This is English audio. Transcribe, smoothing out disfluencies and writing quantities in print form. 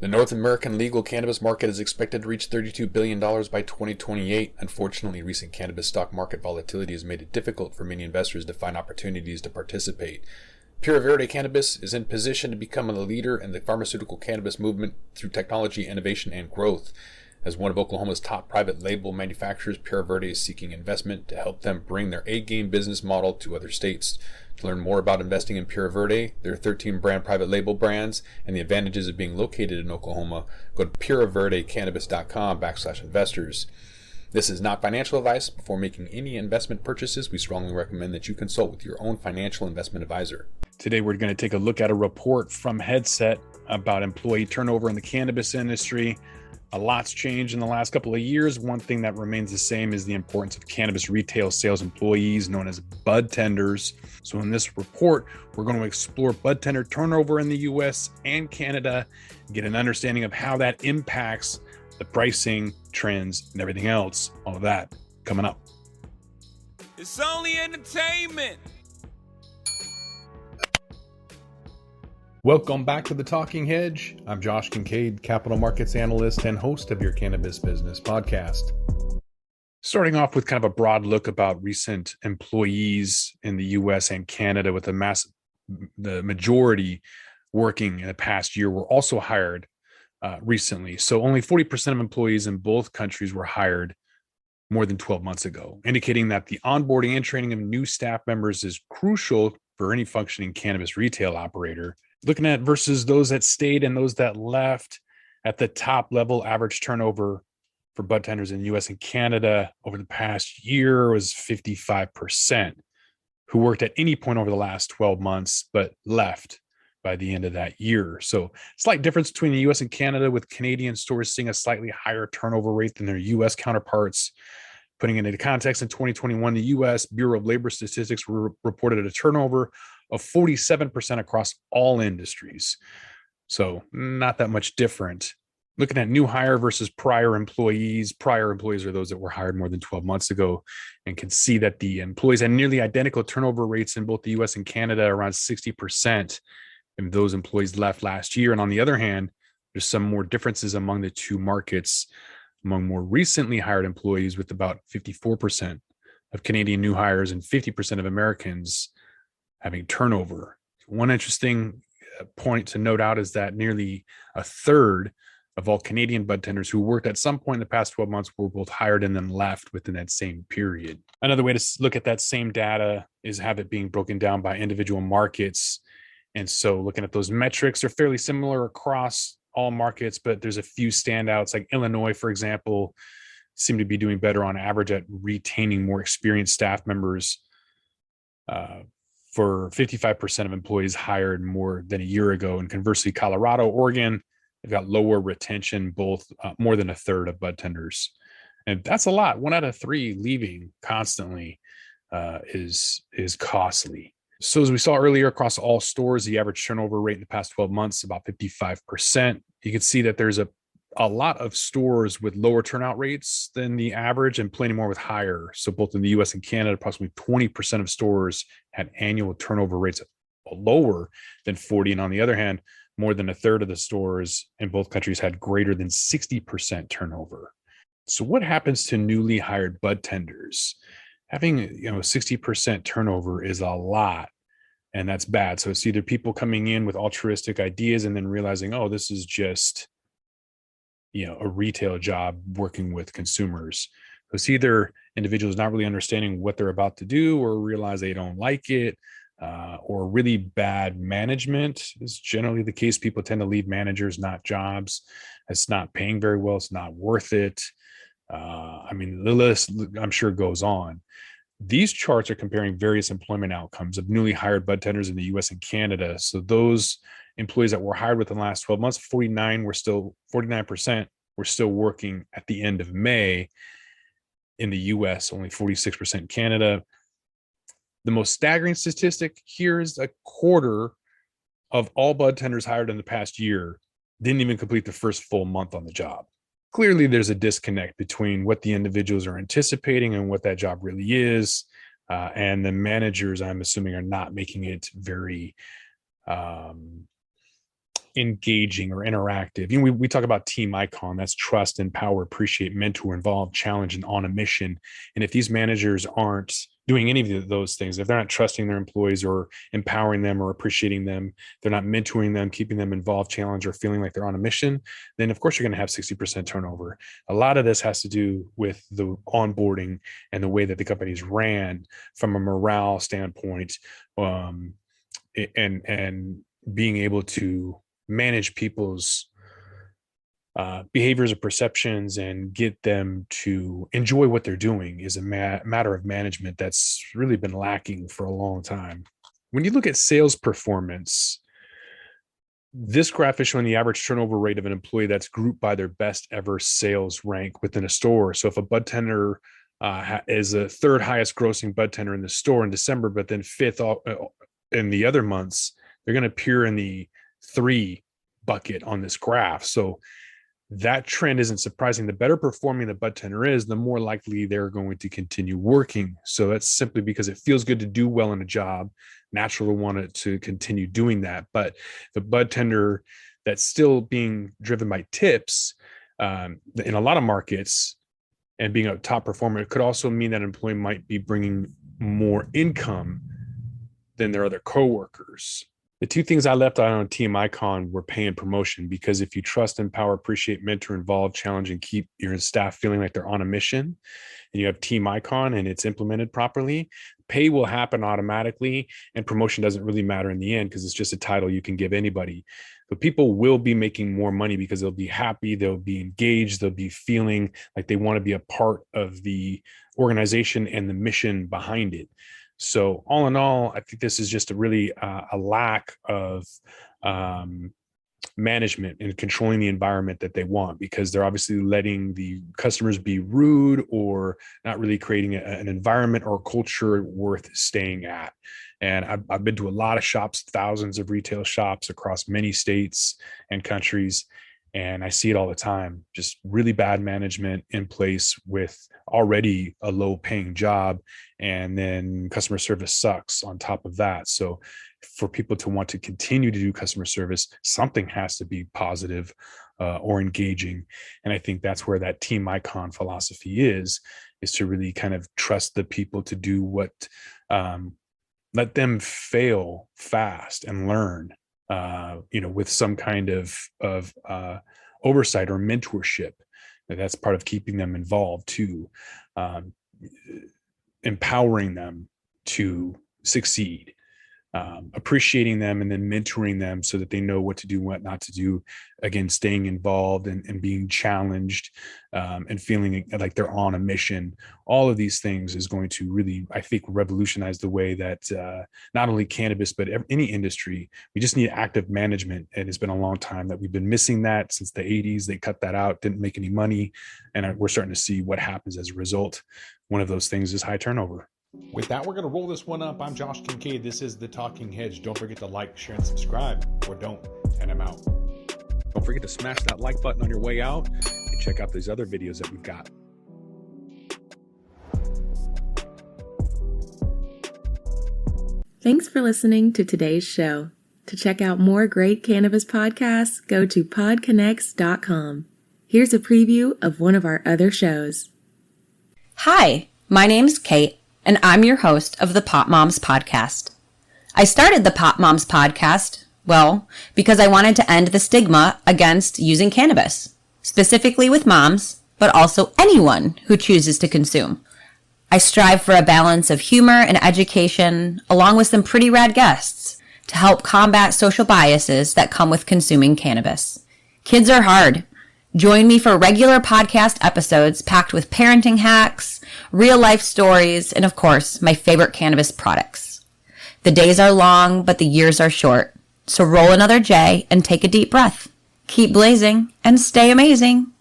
The North American legal cannabis market is expected to reach $32 billion by 2028. Unfortunately, recent cannabis stock market volatility has made it difficult for many investors to find opportunities to participate. Pure Verde Cannabis is in position to become a leader in the pharmaceutical cannabis movement through technology, innovation, and growth. As one of Oklahoma's top private label manufacturers, Pure Verde is seeking investment to help them bring their A-game business model to other states. To learn more about investing in Pure Verde, their 13 brand private label brands, and the advantages of being located in Oklahoma, go to pureverdecannabis.com/investors. This is not financial advice. Before making any investment purchases, we strongly recommend that you consult with your own financial investment advisor. Today, we're going to take a look at a report from Headset about employee turnover in the cannabis industry. A lot's changed in the last couple of years. One thing that remains the same is the importance of cannabis retail sales employees known as budtenders. So in this report, we're going to explore budtender turnover in the US and Canada, get an understanding of how that impacts the pricing, trends, and everything else. All of that coming up. It's only entertainment. Welcome back to The Talking Hedge. I'm Josh Kincaid, capital markets analyst and host of your Cannabis Business Podcast. Starting off with kind of a broad look about recent employees in the US and Canada, with the majority working in the past year were also hired recently. So only 40% of employees in both countries were hired more than 12 months ago, indicating that the onboarding and training of new staff members is crucial for any functioning cannabis retail operator. Looking at versus those that stayed and those that left, at the top level, average turnover for budtenders in the US and Canada over the past year was 55%, who worked at any point over the last 12 months, but left by the end of that year. So slight difference between the US and Canada, with Canadian stores seeing a slightly higher turnover rate than their US counterparts. Putting it into context, in 2021, the US Bureau of Labor Statistics reported a turnover of 47% across all industries. So not that much different. Looking at new hire versus prior employees are those that were hired more than 12 months ago, and can see that the employees had nearly identical turnover rates in both the US and Canada, around 60%. And those employees left last year. And on the other hand, there's some more differences among the two markets. Among more recently hired employees, with about 54% of Canadian new hires and 50% of Americans having turnover. One interesting point to note out is that nearly a third of all Canadian budtenders who worked at some point in the past 12 months were both hired and then left within that same period. Another way to look at that same data is have it being broken down by individual markets. And so looking at those metrics, they're fairly similar across all markets, but there's a few standouts, like Illinois, for example, seem to be doing better on average at retaining more experienced staff members. For 55% of employees hired more than a year ago. And conversely, Colorado, Oregon, they've got lower retention, both more than a third of budtenders. And that's a lot. 1 out of 3 leaving constantly is costly. So as we saw earlier, across all stores, the average turnover rate in the past 12 months, about 55%. You can see that there's a lot of stores with lower turnout rates than the average, and plenty more with higher. So both in the US and Canada, approximately 20% of stores had annual turnover rates lower than 40. And on the other hand, more than a third of the stores in both countries had greater than 60% turnover. So what happens to newly hired budtenders? Having 60% turnover is a lot, and that's bad. So it's either people coming in with altruistic ideas and then realizing, oh, this is just a retail job working with consumers. It's either individuals not really understanding what they're about to do, or realize they don't like it, or really bad management is generally the case. People tend to leave managers, not jobs. It's not paying very well. It's not worth it. The list, I'm sure, goes on. These charts are comparing various employment outcomes of newly hired budtenders in the US and Canada. So those employees that were hired within the last 12 months, 49% were still working at the end of May. In the US, only 46% Canada. The most staggering statistic here is a quarter of all budtenders hired in the past year didn't even complete the first full month on the job. Clearly, there's a disconnect between what the individuals are anticipating and what that job really is. And the managers, I'm assuming, are not making it very engaging or interactive. We talk about team icon. That's trust, empower, appreciate, mentor, involve, challenge, and on a mission. And if these managers aren't doing any of those things, if they're not trusting their employees or empowering them or appreciating them, they're not mentoring them, keeping them involved, challenged, or feeling like they're on a mission, then of course you're going to have 60% turnover. A lot of this has to do with the onboarding and the way that the company's ran from a morale standpoint, and being able to manage people's behaviors or perceptions and get them to enjoy what they're doing is a matter of management that's really been lacking for a long time. When you look at sales performance, this graph is showing the average turnover rate of an employee that's grouped by their best ever sales rank within a store. So if a budtender is a third highest grossing budtender in the store in December, but then fifth in the other months, they're going to appear in the 3 bucket on this graph. So that trend isn't surprising. The better performing the budtender is, the more likely they're going to continue working. So that's simply because it feels good to do well in a job, natural to want it to continue doing that. But the budtender that's still being driven by tips in a lot of markets and being a top performer, it could also mean that an employee might be bringing more income than their other coworkers. The 2 things I left out on team icon were pay and promotion, because if you trust, empower, appreciate, mentor, involve, challenge, and keep your staff feeling like they're on a mission, and you have team icon and it's implemented properly, pay will happen automatically, and promotion doesn't really matter in the end because it's just a title you can give anybody. But people will be making more money because they'll be happy, they'll be engaged, they'll be feeling like they want to be a part of the organization and the mission behind it. So all in all, I think this is just a lack of management and controlling the environment that they want, because they're obviously letting the customers be rude or not really creating an environment or culture worth staying at. And I've been to a lot of shops, thousands of retail shops across many states and countries, and I see it all the time. Just really bad management in place with already a low paying job, and then customer service sucks on top of that. So for people to want to continue to do customer service, something has to be positive or engaging. And I think that's where that team icon philosophy is to really kind of trust the people to do what, let them fail fast and learn, with some kind of oversight or mentorship. That's part of keeping them involved too, empowering them to succeed, appreciating them, and then mentoring them so that they know what to do, what not to do. Again, staying involved and being challenged, and feeling like they're on a mission. All of these things is going to really, I think, revolutionize the way that not only cannabis, but any industry, we just need active management. And it's been a long time that we've been missing that since the 80s. They cut that out, didn't make any money. And we're starting to see what happens as a result. One of those things is high turnover. With that, we're going to roll this one up. I'm Josh Kincaid. This is The Talking Hedge. Don't forget to like, share, and subscribe, or don't, and I'm out. Don't forget to smash that like button on your way out and check out these other videos that we've got. Thanks for listening to today's show. To check out more great cannabis podcasts, go to podconnects.com. Here's a preview of one of our other shows. Hi, my name's Kate, and I'm your host of the Pop Moms Podcast. I started the Pop Moms Podcast, because I wanted to end the stigma against using cannabis, specifically with moms, but also anyone who chooses to consume. I strive for a balance of humor and education, along with some pretty rad guests, to help combat social biases that come with consuming cannabis. Kids are hard. Join me for regular podcast episodes packed with parenting hacks, real-life stories, and of course, my favorite cannabis products. The days are long, but the years are short. So roll another J and take a deep breath. Keep blazing and stay amazing.